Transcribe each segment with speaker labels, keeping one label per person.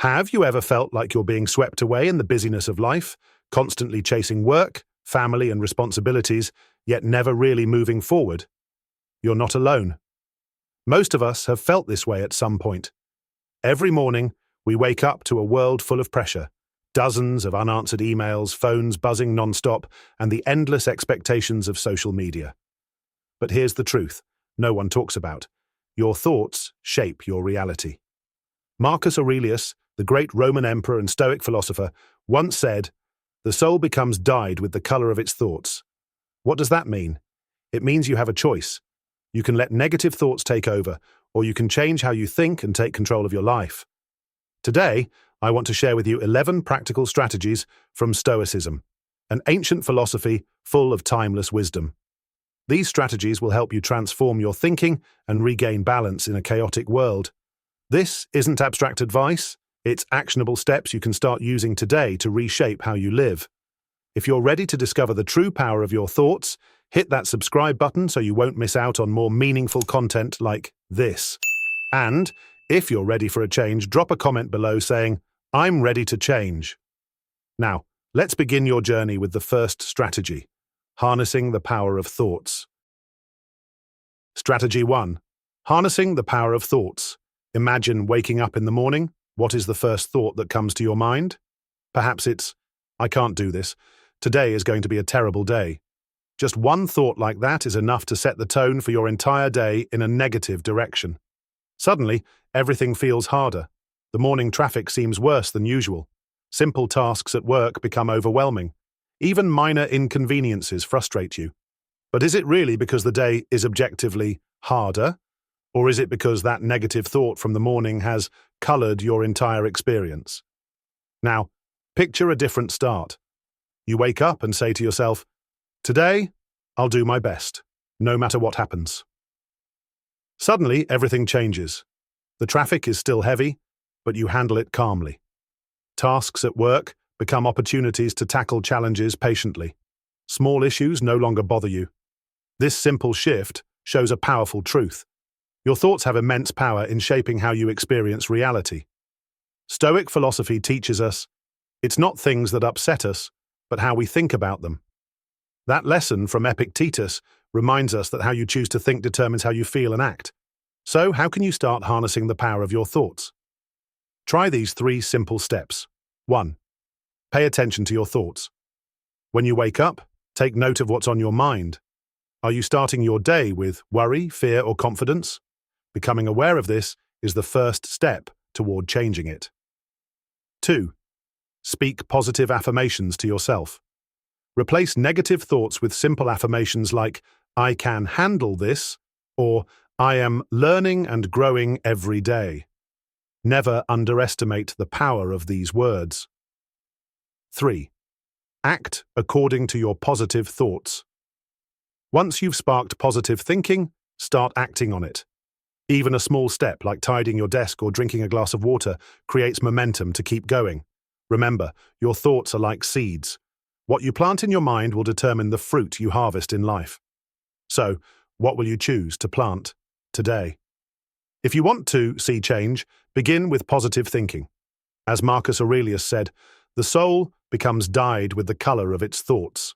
Speaker 1: Have you ever felt like you're being swept away in the busyness of life, constantly chasing work, family, and responsibilities, yet never really moving forward? You're not alone. Most of us have felt this way at some point. Every morning, we wake up to a world full of pressure, dozens of unanswered emails, phones buzzing non-stop, and the endless expectations of social media. But here's the truth no one talks about. Your thoughts shape your reality. Marcus Aurelius, the great Roman emperor and Stoic philosopher, once said, "The soul becomes dyed with the color of its thoughts." What does that mean? It means you have a choice. You can let negative thoughts take over, or you can change how you think and take control of your life. Today, I want to share with you 11 practical strategies from Stoicism, an ancient philosophy full of timeless wisdom. These strategies will help you transform your thinking and regain balance in a chaotic world. This isn't abstract advice, it's actionable steps you can start using today to reshape how you live. If you're ready to discover the true power of your thoughts, hit that subscribe button so you won't miss out on more meaningful content like this. And if you're ready for a change, drop a comment below saying, "I'm ready to change." Now, let's begin your journey with the first strategy, harnessing the power of thoughts. Strategy 1. Harnessing the power of thoughts. Imagine waking up in the morning. What is the first thought that comes to your mind? Perhaps it's, "I can't do this. Today is going to be a terrible day." Just one thought like that is enough to set the tone for your entire day in a negative direction. Suddenly, everything feels harder. The morning traffic seems worse than usual. Simple tasks at work become overwhelming. Even minor inconveniences frustrate you. But is it really because the day is objectively harder? Or is it because that negative thought from the morning has colored your entire experience? Now, picture a different start. You wake up and say to yourself, "Today, I'll do my best, no matter what happens." Suddenly, everything changes. The traffic is still heavy, but you handle it calmly. Tasks at work become opportunities to tackle challenges patiently. Small issues no longer bother you. This simple shift shows a powerful truth. Your thoughts have immense power in shaping how you experience reality. Stoic philosophy teaches us, it's not things that upset us, but how we think about them. That lesson from Epictetus reminds us that how you choose to think determines how you feel and act. So, how can you start harnessing the power of your thoughts? Try these 3 simple steps. 1. Pay attention to your thoughts. When you wake up, take note of what's on your mind. Are you starting your day with worry, fear, or confidence? Becoming aware of this is the first step toward changing it. 2. Speak positive affirmations to yourself. Replace negative thoughts with simple affirmations like, "I can handle this," or "I am learning and growing every day." Never underestimate the power of these words. 3. Act according to your positive thoughts. Once you've sparked positive thinking, start acting on it. Even a small step like tidying your desk or drinking a glass of water creates momentum to keep going. Remember, your thoughts are like seeds. What you plant in your mind will determine the fruit you harvest in life. So, what will you choose to plant today? If you want to see change, begin with positive thinking. As Marcus Aurelius said, "The soul becomes dyed with the color of its thoughts."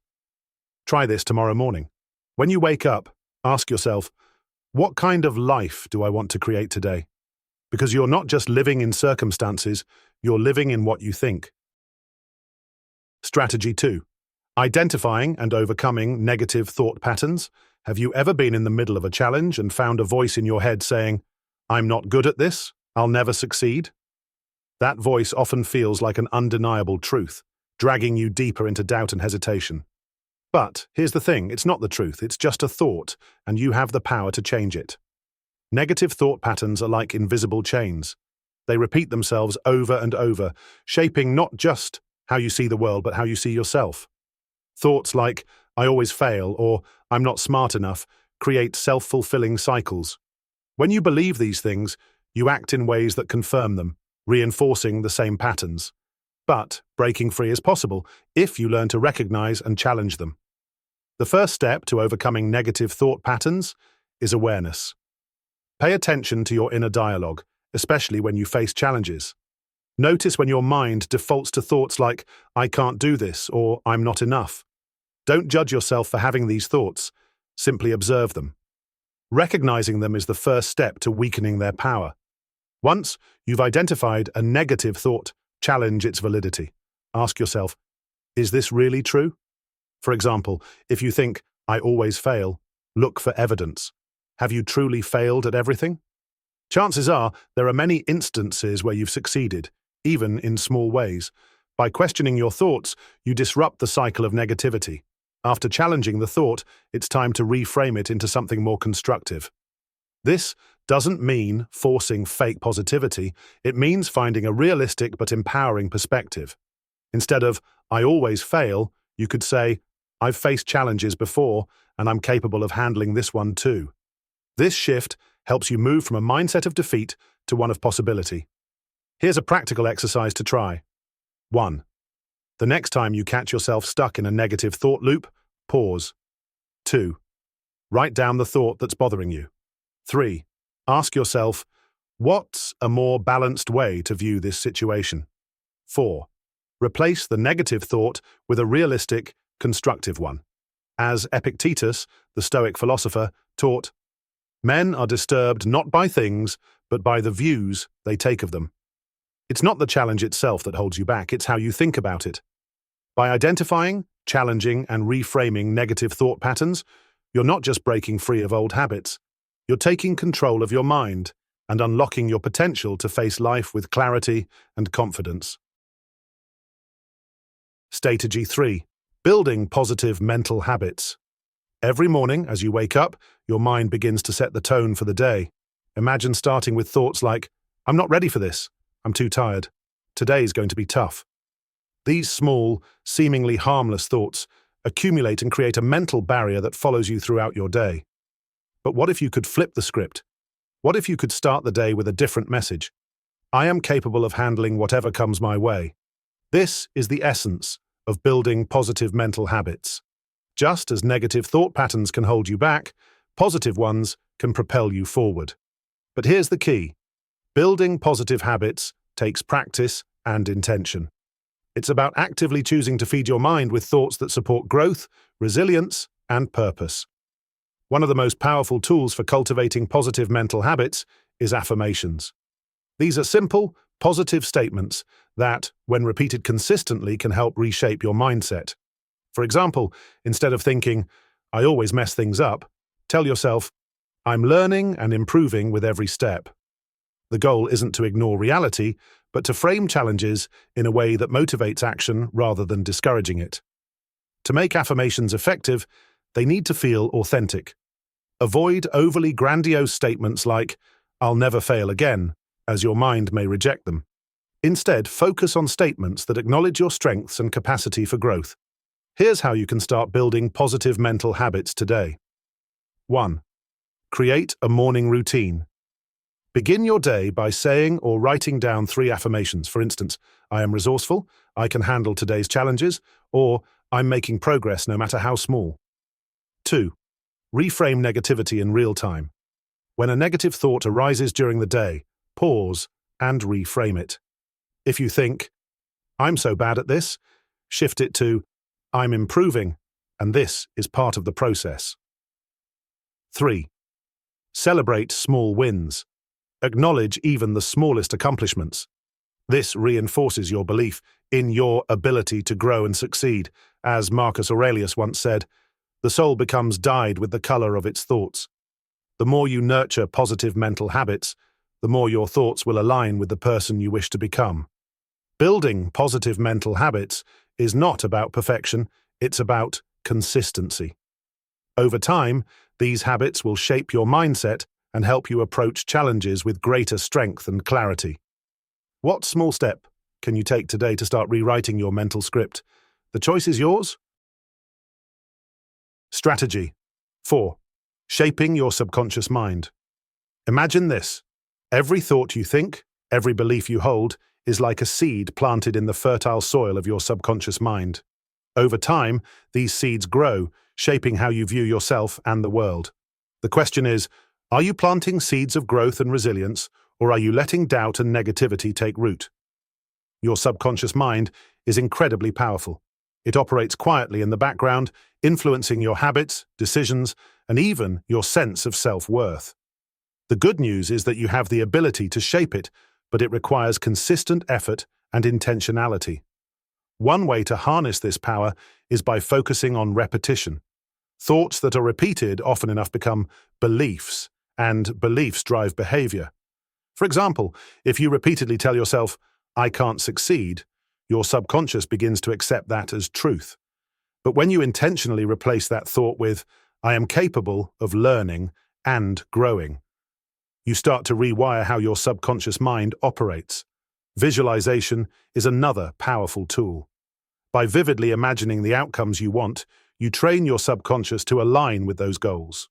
Speaker 1: Try this tomorrow morning. When you wake up, ask yourself, what kind of life do I want to create today? Because you're not just living in circumstances, you're living in what you think. Strategy 2. Identifying and overcoming negative thought patterns. Have you ever been in the middle of a challenge and found a voice in your head saying, "I'm not good at this, I'll never succeed"? That voice often feels like an undeniable truth, dragging you deeper into doubt and hesitation. But here's the thing, it's not the truth, it's just a thought, and you have the power to change it. Negative thought patterns are like invisible chains. They repeat themselves over and over, shaping not just how you see the world, but how you see yourself. Thoughts like, "I always fail," or "I'm not smart enough," create self-fulfilling cycles. When you believe these things, you act in ways that confirm them, reinforcing the same patterns. But breaking free is possible if you learn to recognize and challenge them. The first step to overcoming negative thought patterns is awareness. Pay attention to your inner dialogue, especially when you face challenges. Notice when your mind defaults to thoughts like, I can't do this, or I'm not enough. Don't judge yourself for having these thoughts. Simply observe them. Recognizing them is the first step to weakening their power. Once you've identified a negative thought, challenge its validity. Ask yourself, is this really true? For example, if you think, I always fail, look for evidence. Have you truly failed at everything? Chances are there are many instances where you've succeeded, even in small ways. By questioning your thoughts, you disrupt the cycle of negativity. After challenging the thought, it's time to reframe it into something more constructive. This doesn't mean forcing fake positivity, it means finding a realistic but empowering perspective. Instead of, I always fail, you could say, I've faced challenges before, and I'm capable of handling this one too. This shift helps you move from a mindset of defeat to one of possibility. Here's a practical exercise to try. 1. The next time you catch yourself stuck in a negative thought loop, pause. 2. Write down the thought that's bothering you. 3. Ask yourself, what's a more balanced way to view this situation? 4. Replace the negative thought with a realistic, constructive one. As Epictetus, the Stoic philosopher, taught, men are disturbed not by things, but by the views they take of them. It's not the challenge itself that holds you back, it's how you think about it. By identifying, challenging, and reframing negative thought patterns, you're not just breaking free of old habits, you're taking control of your mind and unlocking your potential to face life with clarity and confidence. Strategy 3. Building positive mental habits. Every morning, as you wake up, your mind begins to set the tone for the day. Imagine starting with thoughts like, I'm not ready for this. I'm too tired. Today's going to be tough. These small, seemingly harmless thoughts accumulate and create a mental barrier that follows you throughout your day. But what if you could flip the script? What if you could start the day with a different message? I am capable of handling whatever comes my way. This is the essence of building positive mental habits. Just as negative thought patterns can hold you back, positive ones can propel you forward. But here's the key. Building positive habits takes practice and intention. It's about actively choosing to feed your mind with thoughts that support growth, resilience, and purpose. One of the most powerful tools for cultivating positive mental habits is affirmations. These are simple, positive statements that, when repeated consistently, can help reshape your mindset. For example, instead of thinking, I always mess things up, tell yourself, I'm learning and improving with every step. The goal isn't to ignore reality, but to frame challenges in a way that motivates action rather than discouraging it. To make affirmations effective, they need to feel authentic. Avoid overly grandiose statements like, I'll never fail again, as your mind may reject them. Instead, focus on statements that acknowledge your strengths and capacity for growth. Here's how you can start building positive mental habits today. 1. Create a morning routine. Begin your day by saying or writing down 3 affirmations. For instance, I am resourceful, I can handle today's challenges, or I'm making progress no matter how small. 2. Reframe negativity in real time. When a negative thought arises during the day, pause and reframe it. If you think, I'm so bad at this, shift it to, I'm improving, and this is part of the process. 3. Celebrate small wins. Acknowledge even the smallest accomplishments. This reinforces your belief in your ability to grow and succeed. As Marcus Aurelius once said, the soul becomes dyed with the color of its thoughts. The more you nurture positive mental habits, the more your thoughts will align with the person you wish to become. Building positive mental habits is not about perfection, it's about consistency. Over time, these habits will shape your mindset and help you approach challenges with greater strength and clarity. What small step can you take today to start rewriting your mental script? The choice is yours. Strategy 4. Shaping your subconscious mind. Imagine this. Every thought you think, every belief you hold, is like a seed planted in the fertile soil of your subconscious mind. Over time, these seeds grow, shaping how you view yourself and the world. The question is, are you planting seeds of growth and resilience, or are you letting doubt and negativity take root? your subconscious mind, is incredibly powerful. It operates quietly in the background, influencing your habits, decisions, and even your sense of self-worth. The good news is that you have the ability to shape it, but it requires consistent effort and intentionality. One way to harness this power is by focusing on repetition. Thoughts that are repeated often enough become beliefs, and beliefs drive behavior. For example, if you repeatedly tell yourself, "I can't succeed," your subconscious begins to accept that as truth. But when you intentionally replace that thought with, "I am capable of learning and growing," you start to rewire how your subconscious mind operates. Visualization is another powerful tool. By vividly imagining the outcomes you want, you train your subconscious to align with those goals.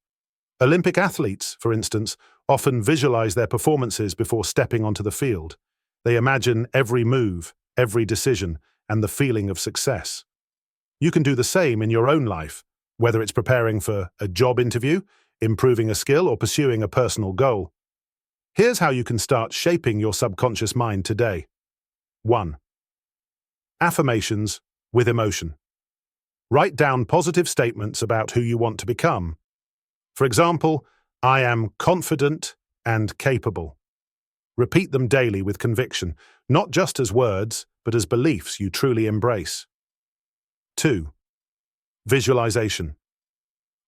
Speaker 1: Olympic athletes, for instance, often visualize their performances before stepping onto the field. They imagine every move, every decision, and the feeling of success. You can do the same in your own life, whether it's preparing for a job interview, improving a skill, or pursuing a personal goal. Here's how you can start shaping your subconscious mind today. 1. Affirmations with emotion. Write down positive statements about who you want to become. For example, "I am confident and capable." Repeat them daily with conviction, not just as words, but as beliefs you truly embrace. 2. Visualization.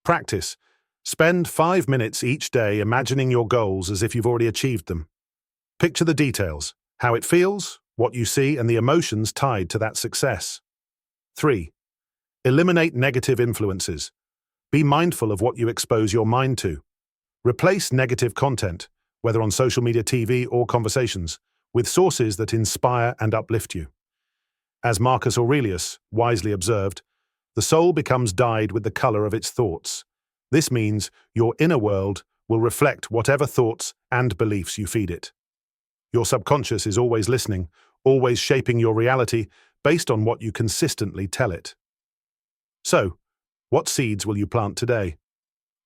Speaker 1: Practice. Spend 5 minutes each day imagining your goals as if you've already achieved them. Picture the details, how it feels, what you see, and the emotions tied to that success. 3. Eliminate negative influences. Be mindful of what you expose your mind to. Replace negative content, whether on social media, TV, or conversations, with sources that inspire and uplift you. As Marcus Aurelius wisely observed, the soul becomes dyed with the color of its thoughts. This means your inner world will reflect whatever thoughts and beliefs you feed it. Your subconscious is always listening, always shaping your reality based on what you consistently tell it. So, what seeds will you plant today?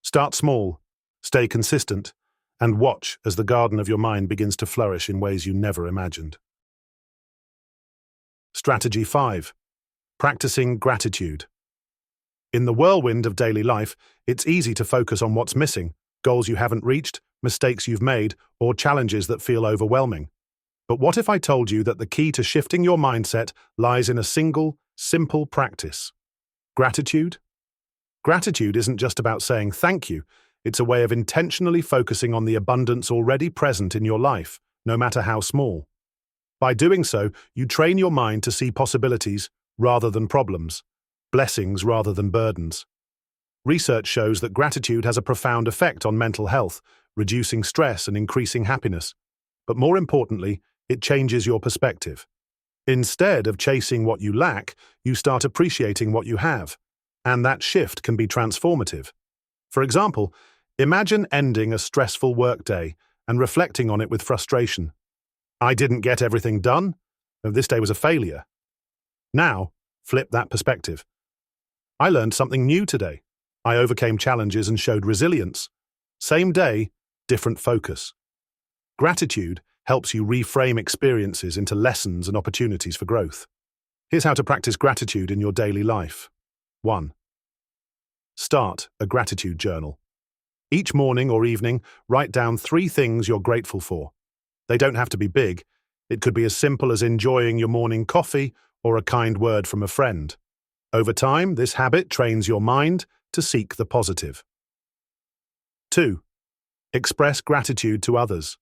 Speaker 1: Start small, stay consistent, and watch as the garden of your mind begins to flourish in ways you never imagined. Strategy 5. Practicing gratitude. In the whirlwind of daily life, it's easy to focus on what's missing, goals you haven't reached, mistakes you've made, or challenges that feel overwhelming. But what if I told you that the key to shifting your mindset lies in a single, simple practice? Gratitude? Gratitude isn't just about saying thank you, it's a way of intentionally focusing on the abundance already present in your life, no matter how small. By doing so, you train your mind to see possibilities rather than problems, blessings rather than burdens. Research shows that gratitude has a profound effect on mental health, reducing stress and increasing happiness. But more importantly, it changes your perspective. Instead of chasing what you lack, you start appreciating what you have, and that shift can be transformative. For example, imagine ending a stressful workday and reflecting on it with frustration. "I didn't get everything done. This day was a failure." Now, flip that perspective. "I learned something new today. I overcame challenges and showed resilience." Same day, different focus. Gratitude helps you reframe experiences into lessons and opportunities for growth. Here's how to practice gratitude in your daily life. 1. Start a gratitude journal. Each morning or evening, write down 3 things you're grateful for. They don't have to be big. It could be as simple as enjoying your morning coffee or a kind word from a friend. Over time, this habit trains your mind to seek the positive. 2. Express gratitude to others.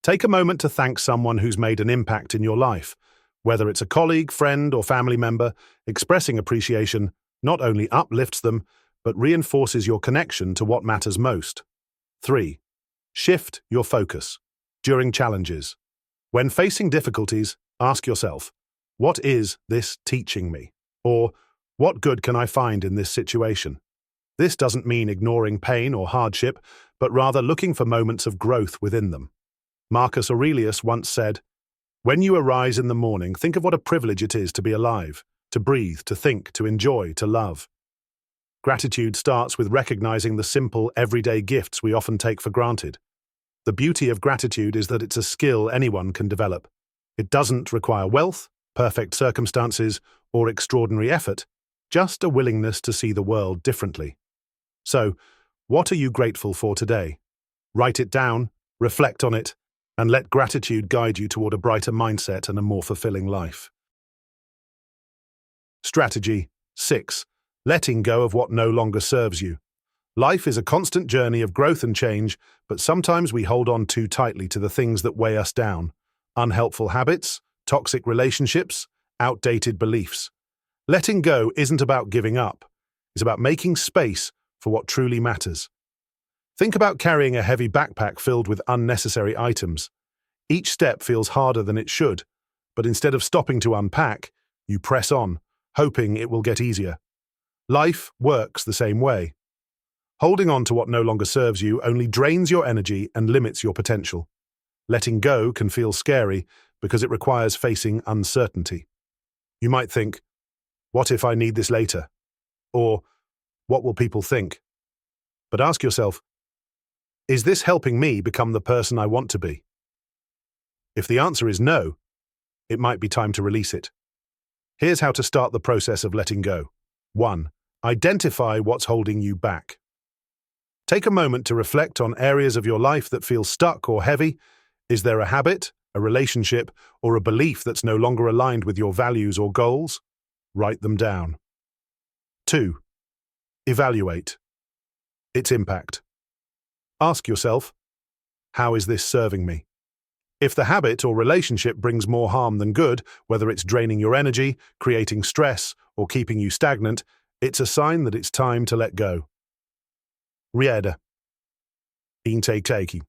Speaker 1: Take a moment to thank someone who's made an impact in your life. Whether it's a colleague, friend, or family member, expressing appreciation not only uplifts them, but reinforces your connection to what matters most. 3. Shift your focus. During challenges. When facing difficulties, ask yourself, "What is this teaching me?" Or, "What good can I find in this situation?" This doesn't mean ignoring pain or hardship, but rather looking for moments of growth within them. Marcus Aurelius once said, "When you arise in the morning, think of what a privilege it is to be alive, to breathe, to think, to enjoy, to love." Gratitude starts with recognizing the simple, everyday gifts we often take for granted. The beauty of gratitude is that it's a skill anyone can develop. It doesn't require wealth, perfect circumstances, or extraordinary effort, just a willingness to see the world differently. So, what are you grateful for today? Write it down, reflect on it, and let gratitude guide you toward a brighter mindset and a more fulfilling life. Strategy 6. Letting go of what no longer serves you. Life is a constant journey of growth and change, but sometimes we hold on too tightly to the things that weigh us down. Unhelpful habits, toxic relationships, outdated beliefs. Letting go isn't about giving up. It's about making space for what truly matters. Think about carrying a heavy backpack filled with unnecessary items. Each step feels harder than it should, but instead of stopping to unpack, you press on, hoping it will get easier. Life works the same way. Holding on to what no longer serves you only drains your energy and limits your potential. Letting go can feel scary because it requires facing uncertainty. You might think, what if I need this later? Or, what will people think? But ask yourself, is this helping me become the person I want to be? If the answer is no, it might be time to release it. Here's how to start the process of letting go. 1. Identify what's holding you back. Take a moment to reflect on areas of your life that feel stuck or heavy. Is there a habit, a relationship, or a belief that's no longer aligned with your values or goals? Write them down. 2. Evaluate its impact. Ask yourself, how is this serving me? If the habit or relationship brings more harm than good, whether it's draining your energy, creating stress, or keeping you stagnant, it's a sign that it's time to let go. Rieda. Intake.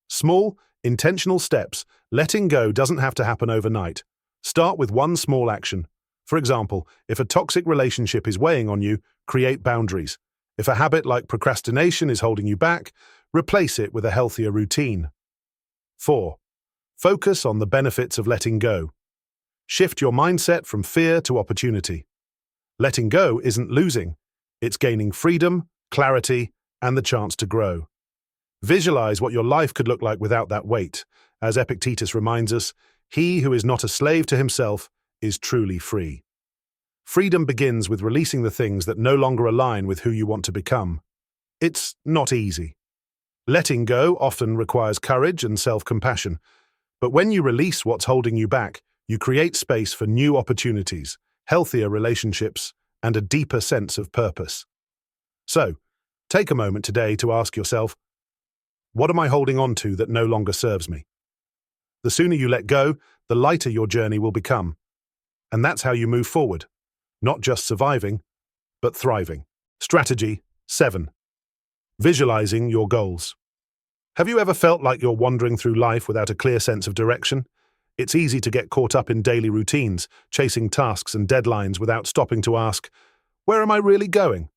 Speaker 1: Small, intentional steps. Letting go doesn't have to happen overnight. Start with one small action. For example, if a toxic relationship is weighing on you, create boundaries. If a habit like procrastination is holding you back, replace it with a healthier routine. 4. Focus on the benefits of letting go. Shift your mindset from fear to opportunity. Letting go isn't losing. It's gaining freedom, clarity, and the chance to grow. Visualize what your life could look like without that weight. As Epictetus reminds us, he who is not a slave to himself is truly free. Freedom begins with releasing the things that no longer align with who you want to become. It's not easy. Letting go often requires courage and self-compassion. But when you release what's holding you back, you create space for new opportunities, healthier relationships, and a deeper sense of purpose. So, take a moment today to ask yourself, what am I holding on to that no longer serves me? The sooner you let go, the lighter your journey will become. And that's how you move forward, not just surviving, but thriving. Strategy 7. Visualizing your goals. Have you ever felt like you're wandering through life without a clear sense of direction? It's easy to get caught up in daily routines, chasing tasks and deadlines without stopping to ask, where am I really going?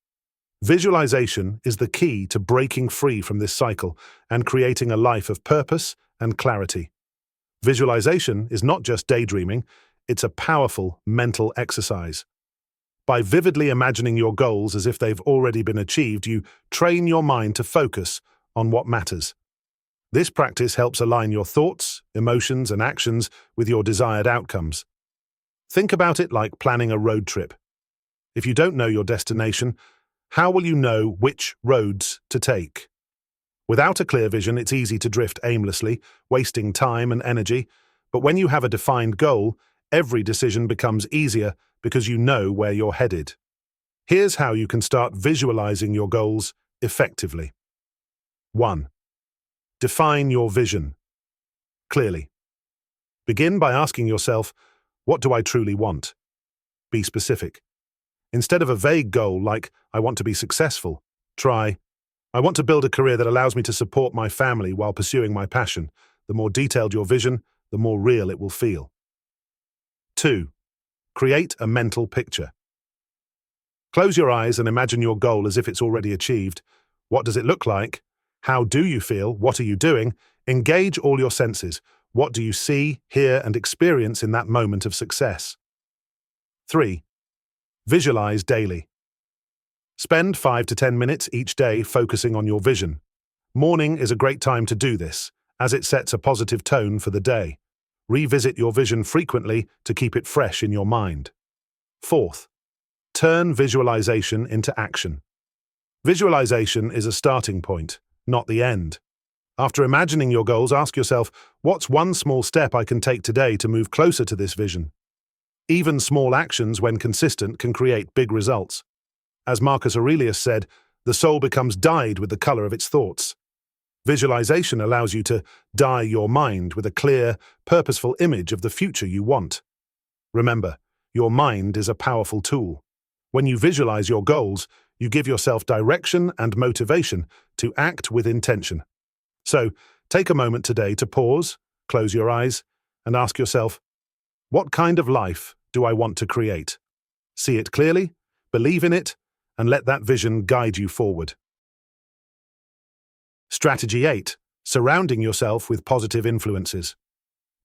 Speaker 1: Visualization is the key to breaking free from this cycle and creating a life of purpose and clarity. Visualization is not just daydreaming, it's a powerful mental exercise. By vividly imagining your goals as if they've already been achieved, you train your mind to focus on what matters. This practice helps align your thoughts, emotions, and actions with your desired outcomes. Think about it like planning a road trip. If you don't know your destination, how will you know which roads to take? Without a clear vision, it's easy to drift aimlessly, wasting time and energy. But when you have a defined goal, every decision becomes easier because you know where you're headed. Here's how you can start visualizing your goals effectively. 1. Define your vision clearly. Begin by asking yourself, what do I truly want? Be specific. Instead of a vague goal like, I want to be successful, try, I want to build a career that allows me to support my family while pursuing my passion. The more detailed your vision, the more real it will feel. 2. Create a mental picture. Close your eyes and imagine your goal as if it's already achieved. What does it look like? How do you feel? What are you doing? Engage all your senses. What do you see, hear, and experience in that moment of success? 3. Visualize daily. Spend 5 to 10 minutes each day focusing on your vision. Morning is a great time to do this, as it sets a positive tone for the day. Revisit your vision frequently to keep it fresh in your mind. Fourth, turn visualization into action. Visualization is a starting point, not the end. After imagining your goals, ask yourself, what's one small step I can take today to move closer to this vision? Even small actions, when consistent, can create big results. As Marcus Aurelius said, the soul becomes dyed with the color of its thoughts. Visualization allows you to dye your mind with a clear, purposeful image of the future you want. Remember, your mind is a powerful tool. When you visualize your goals, you give yourself direction and motivation to act with intention. So, take a moment today to pause, close your eyes, and ask yourself, what kind of life do I want to create? See it clearly, believe in it, and let that vision guide you forward. Strategy 8. Surrounding yourself with positive influences.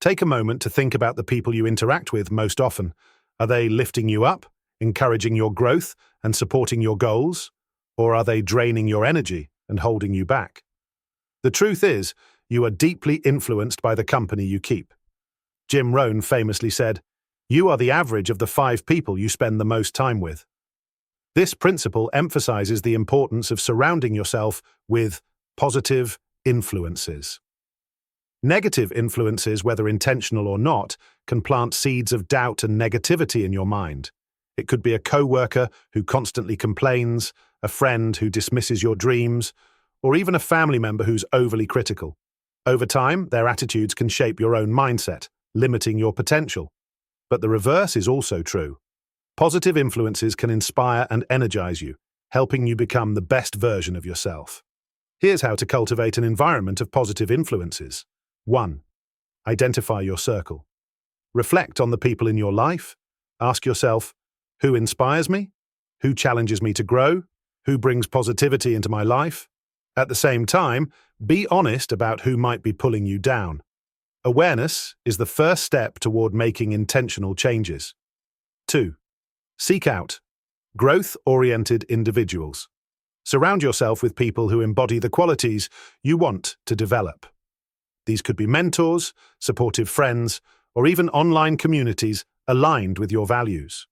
Speaker 1: Take a moment to think about the people you interact with most often. Are they lifting you up, encouraging your growth, and supporting your goals? Or are they draining your energy and holding you back? The truth is, you are deeply influenced by the company you keep. Jim Rohn famously said, "You are the average of the 5 people you spend the most time with." This principle emphasizes the importance of surrounding yourself with positive influences. Negative influences, whether intentional or not, can plant seeds of doubt and negativity in your mind. It could be a coworker who constantly complains, a friend who dismisses your dreams, or even a family member who's overly critical. Over time, their attitudes can shape your own mindset, limiting your potential. But the reverse is also true. Positive influences can inspire and energize you, helping you become the best version of yourself. Here's how to cultivate an environment of positive influences. 1. Identify your circle. Reflect on the people in your life. Ask yourself, who inspires me? Who challenges me to grow? Who brings positivity into my life? At the same time, be honest about who might be pulling you down. Awareness is the first step toward making intentional changes. 2. Seek out growth-oriented individuals. Surround yourself with people who embody the qualities you want to develop. These could be mentors, supportive friends, or even online communities aligned with your values.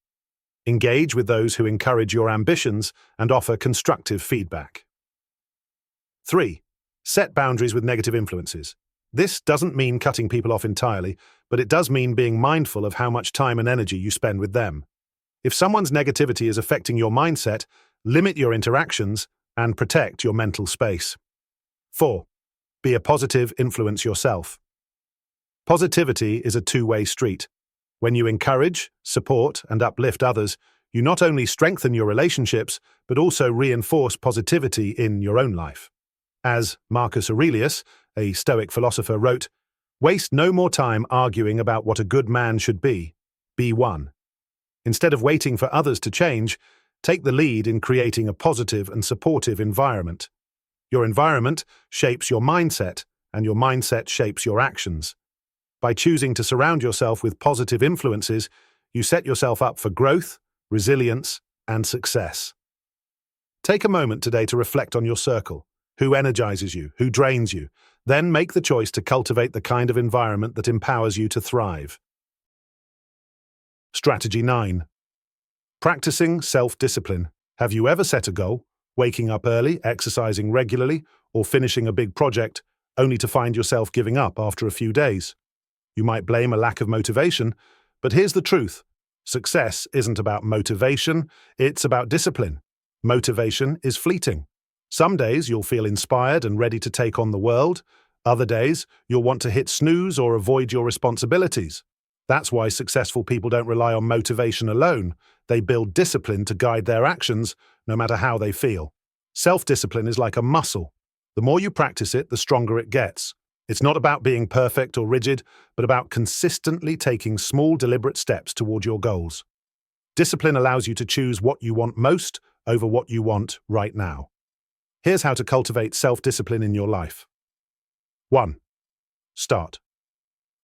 Speaker 1: Engage with those who encourage your ambitions and offer constructive feedback. 3. Set boundaries with negative influences. This doesn't mean cutting people off entirely, but it does mean being mindful of how much time and energy you spend with them. If someone's negativity is affecting your mindset, limit your interactions and protect your mental space. 4. Be a positive influence yourself. Positivity is a two-way street. When you encourage, support, and uplift others, you not only strengthen your relationships, but also reinforce positivity in your own life. As Marcus Aurelius, a Stoic philosopher, wrote, "Waste no more time arguing about what a good man should be. Be one." Instead of waiting for others to change, take the lead in creating a positive and supportive environment. Your environment shapes your mindset, and your mindset shapes your actions. By choosing to surround yourself with positive influences, you set yourself up for growth, resilience, and success. Take a moment today to reflect on your circle. Who energizes you? Who drains you? Then make the choice to cultivate the kind of environment that empowers you to thrive. Strategy 9. Practicing self-discipline. Have you ever set a goal, waking up early, exercising regularly, or finishing a big project, only to find yourself giving up after a few days? You might blame a lack of motivation, but here's the truth. Success isn't about motivation, it's about discipline. Motivation is fleeting. Some days you'll feel inspired and ready to take on the world. Other days you'll want to hit snooze or avoid your responsibilities. That's why successful people don't rely on motivation alone. They build discipline to guide their actions, no matter how they feel. Self-discipline is like a muscle. The more you practice it, the stronger it gets. It's not about being perfect or rigid, but about consistently taking small, deliberate steps toward your goals. Discipline allows you to choose what you want most over what you want right now. Here's how to cultivate self-discipline in your life. 1. Start.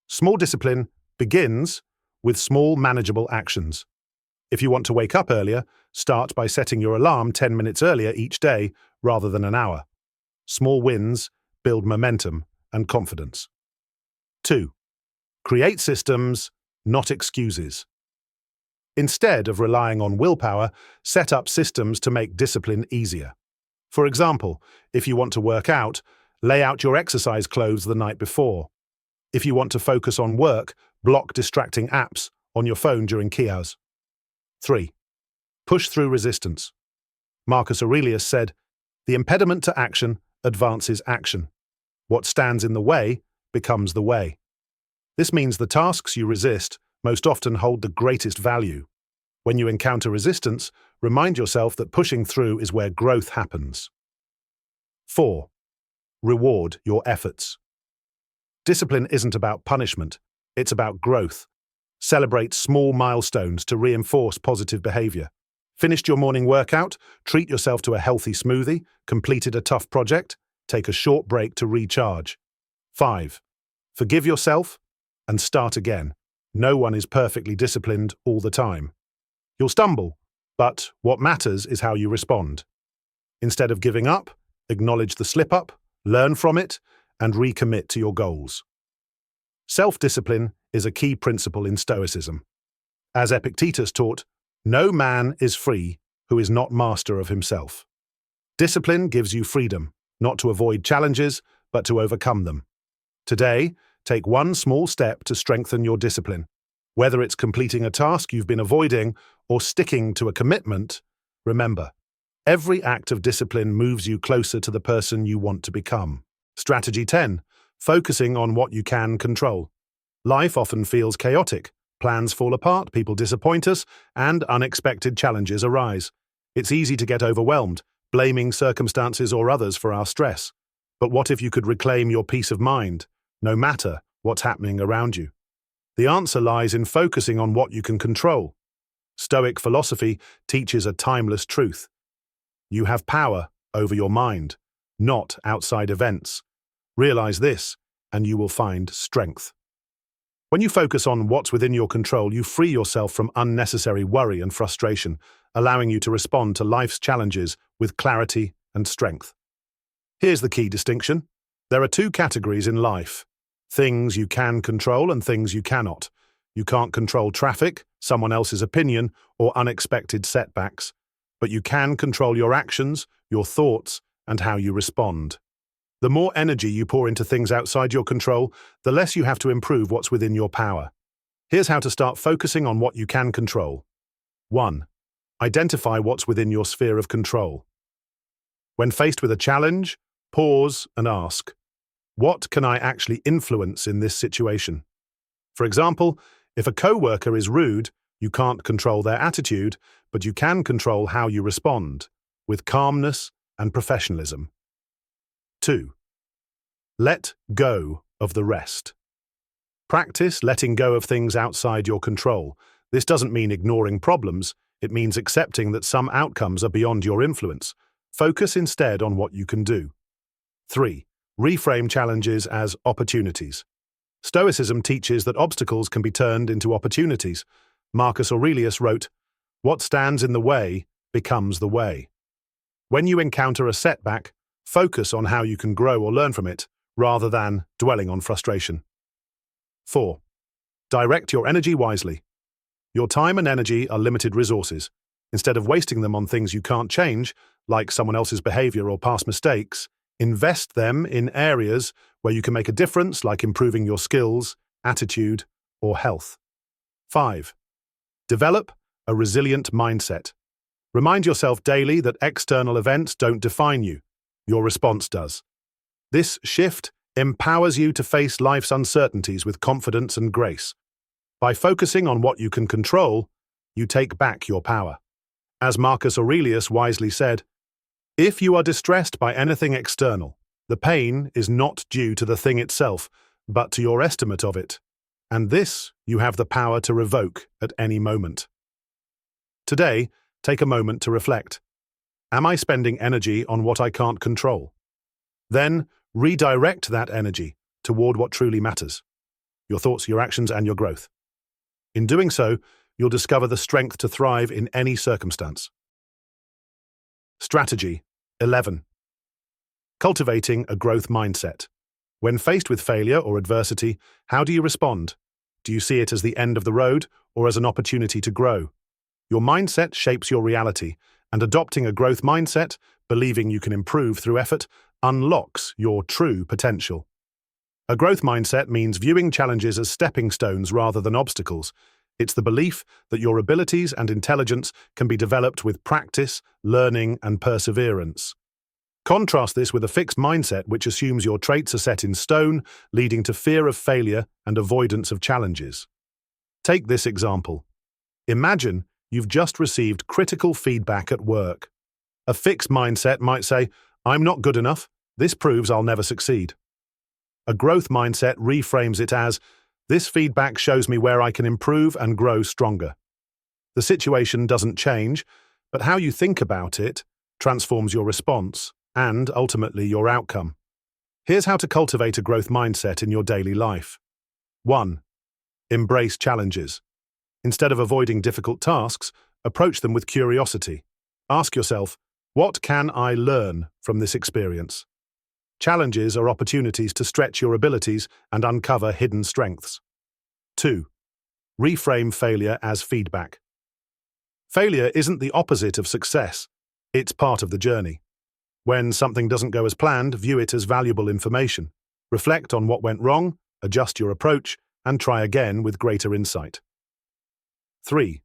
Speaker 1: Small discipline begins with small, manageable actions. If you want to wake up earlier, start by setting your alarm 10 minutes earlier each day rather than an hour. Small wins build momentum and confidence. 2. Create systems, not excuses. Instead of relying on willpower, set up systems to make discipline easier. For example, if you want to work out, lay out your exercise clothes the night before. If you want to focus on work, block distracting apps on your phone during key hours. 3. Push through resistance. Marcus Aurelius said, "The impediment to action advances action. What stands in the way becomes the way." This means the tasks you resist most often hold the greatest value. When you encounter resistance, remind yourself that pushing through is where growth happens. 4. Reward your efforts. Discipline isn't about punishment, it's about growth. Celebrate small milestones to reinforce positive behavior. Finished your morning workout? Treat yourself to a healthy smoothie. Completed a tough project? Take a short break to recharge. 5. Forgive yourself and start again. No one is perfectly disciplined all the time. You'll stumble, but what matters is how you respond. Instead of giving up, acknowledge the slip-up, learn from it, and recommit to your goals. Self-discipline is a key principle in Stoicism. As Epictetus taught, no man is free who is not master of himself. Discipline gives you freedom, not to avoid challenges, but to overcome them. Today, take one small step to strengthen your discipline. Whether it's completing a task you've been avoiding or sticking to a commitment, remember, every act of discipline moves you closer to the person you want to become. Strategy 10. Focusing on what you can control. Life often feels chaotic. Plans fall apart, people disappoint us, and unexpected challenges arise. It's easy to get overwhelmed, blaming circumstances or others for our stress. But what if you could reclaim your peace of mind, no matter what's happening around you? The answer lies in focusing on what you can control. Stoic philosophy teaches a timeless truth. You have power over your mind, not outside events. Realize this, and you will find strength. When you focus on what's within your control, you free yourself from unnecessary worry and frustration, allowing you to respond to life's challenges with clarity and strength. Here's the key distinction. There are two categories in life: things you can control and things you cannot. You can't control traffic, someone else's opinion, or unexpected setbacks, but you can control your actions, your thoughts, and how you respond. The more energy you pour into things outside your control, the less you have to improve what's within your power. Here's how to start focusing on what you can control. 1. Identify what's within your sphere of control. When faced with a challenge, pause and ask, what can I actually influence in this situation? For example, if a coworker is rude, you can't control their attitude, but you can control how you respond, with calmness and professionalism. 2. Let go of the rest. Practice letting go of things outside your control. This doesn't mean ignoring problems, it means accepting that some outcomes are beyond your influence. Focus instead on what you can do. 3. Reframe challenges as opportunities. Stoicism teaches that obstacles can be turned into opportunities. Marcus Aurelius wrote, "What stands in the way becomes the way." When you encounter a setback, focus on how you can grow or learn from it, rather than dwelling on frustration. 4. Direct your energy wisely. Your time and energy are limited resources. Instead of wasting them on things you can't change, like someone else's behavior or past mistakes, invest them in areas where you can make a difference, like improving your skills, attitude, or health. 5. Develop a resilient mindset. Remind yourself daily that external events don't define you. Your response does. This shift empowers you to face life's uncertainties with confidence and grace. By focusing on what you can control, you take back your power. As Marcus Aurelius wisely said, "If you are distressed by anything external, the pain is not due to the thing itself, but to your estimate of it, and this you have the power to revoke at any moment." Today, take a moment to reflect. Am I spending energy on what I can't control? Then, redirect that energy toward what truly matters: your thoughts, your actions, and your growth. In doing so, you'll discover the strength to thrive in any circumstance. Strategy 11. Cultivating a growth mindset. When faced with failure or adversity, how do you respond? Do you see it as the end of the road or as an opportunity to grow? Your mindset shapes your reality, and adopting a growth mindset, believing you can improve through effort, unlocks your true potential. A growth mindset means viewing challenges as stepping stones rather than obstacles. It's the belief that your abilities and intelligence can be developed with practice, learning, and perseverance. Contrast this with a fixed mindset which assumes your traits are set in stone, leading to fear of failure and avoidance of challenges. Take this example. Imagine you've just received critical feedback at work. A fixed mindset might say, "I'm not good enough. This proves I'll never succeed." A growth mindset reframes it as, "This feedback shows me where I can improve and grow stronger." The situation doesn't change, but how you think about it transforms your response and, ultimately, your outcome. Here's how to cultivate a growth mindset in your daily life. 1. Embrace challenges. Instead of avoiding difficult tasks, approach them with curiosity. Ask yourself, what can I learn from this experience? Challenges are opportunities to stretch your abilities and uncover hidden strengths. 2. Reframe failure as feedback. Failure isn't the opposite of success. It's part of the journey. When something doesn't go as planned, view it as valuable information. Reflect on what went wrong, adjust your approach, and try again with greater insight. 3.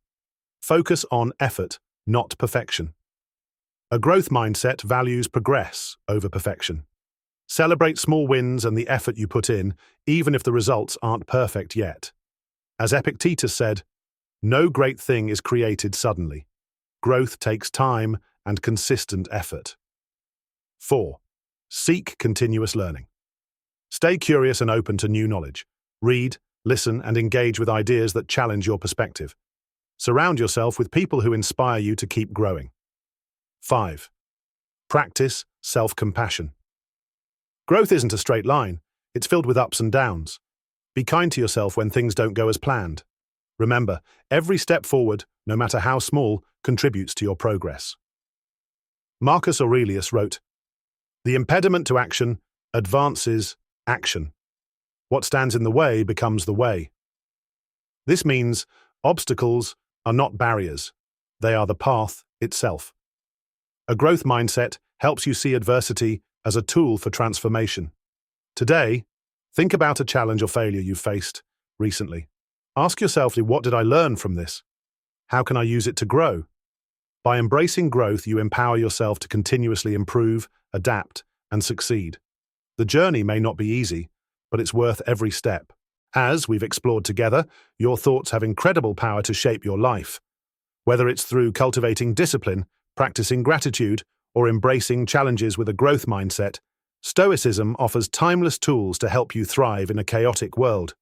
Speaker 1: Focus on effort, not perfection. A growth mindset values progress over perfection. Celebrate small wins and the effort you put in, even if the results aren't perfect yet. As Epictetus said, "No great thing is created suddenly. Growth takes time and consistent effort." 4. Seek continuous learning. Stay curious and open to new knowledge. Read, listen, and engage with ideas that challenge your perspective. Surround yourself with people who inspire you to keep growing. 5. Practice self-compassion. Growth isn't a straight line. It's filled with ups and downs. Be kind to yourself when things don't go as planned. Remember, every step forward, no matter how small, contributes to your progress. Marcus Aurelius wrote, "The impediment to action advances action. What stands in the way becomes the way." This means obstacles are not barriers. They are the path itself. A growth mindset helps you see adversity as a tool for transformation. Today, think about a challenge or failure you've faced recently. Ask yourself, what did I learn from this? How can I use it to grow? By embracing growth, you empower yourself to continuously improve, adapt, and succeed. The journey may not be easy, but it's worth every step. As we've explored together, your thoughts have incredible power to shape your life. Whether it's through cultivating discipline, practicing gratitude, or embracing challenges with a growth mindset, Stoicism offers timeless tools to help you thrive in a chaotic world.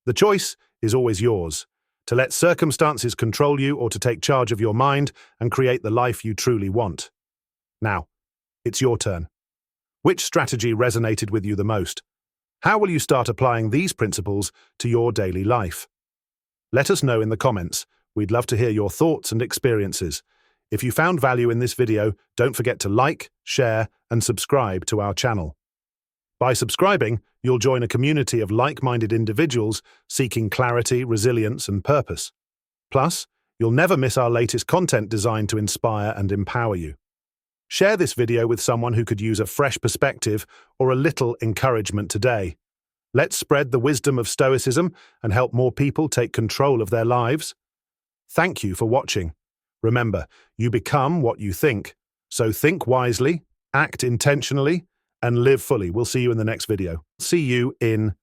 Speaker 1: The choice is always yours, to let circumstances control you or to take charge of your mind and create the life you truly want. Now, it's your turn. Which strategy resonated with you the most? How will you start applying these principles to your daily life? Let us know in the comments. We'd love to hear your thoughts and experiences. If you found value in this video, don't forget to like, share, and subscribe to our channel. By subscribing, you'll join a community of like-minded individuals seeking clarity, resilience, and purpose. Plus, you'll never miss our latest content designed to inspire and empower you. Share this video with someone who could use a fresh perspective or a little encouragement today. Let's spread the wisdom of Stoicism and help more people take control of their lives. Thank you for watching. Remember, you become what you think. So think wisely, act intentionally, and live fully. We'll see you in the next video. See you in